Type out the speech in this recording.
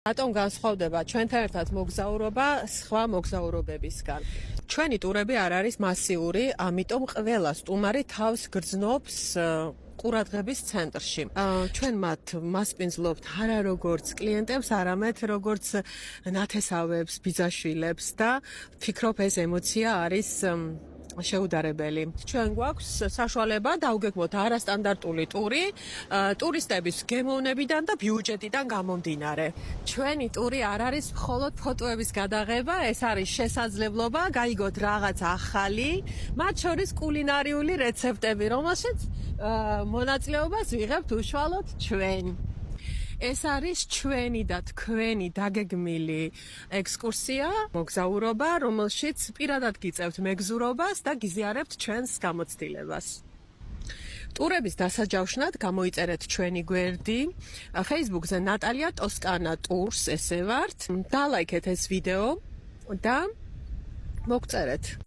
Რატომ განსხვავდება ჩვენთან ერთად მოგზაურობა სხვა მოგზაურობებისგან? ჩვენი ტურები არ არის მასიური, ამიტომ ყველა სტუმარი თავს გრძნობს ყურადღების ცენტრში. ჩვენ მათ მასპინძლობთ არა როგორც კლიენტებს, არამედ როგორც ნათესავებს, ბიძაშვილებს და ვფიქრობ ეს ემოცია არის შეუდარებელი. ჩვენ გვაქვს საშუალება დავგეგმოთ არასტანდარტული ტური ტურისტების გემოვნებიდან და ბიუჯეტიდან გამომდინარე. ჩვენი ტური არ არის მხოლოდ ფოტოების გადაღება, ეს არის შესაძლებლობა გაიგოთ რაღაც ახალი, მათ შორის კულინარიული რეცეპტები, რომელშიც მონაწილეობას ვიღებთ უშუალოდ ჩვენ. ეს არის ჩვენი და თქვენი დაგეგმილი ექსკურსია, მოგზაურობა, რომელშიც პირადად გიწევთ მეგზურობას და გიზიარებთ ჩვენს გამოცდილებას. ტურების დასაჯავშნად გამოიწერეთ ჩვენი გვერდი, Facebook-ზე ნატალია ტოსკანა ტურს, ესე ვართ. დალაიქეთ ეს ვიდეო და მოგწერეთ.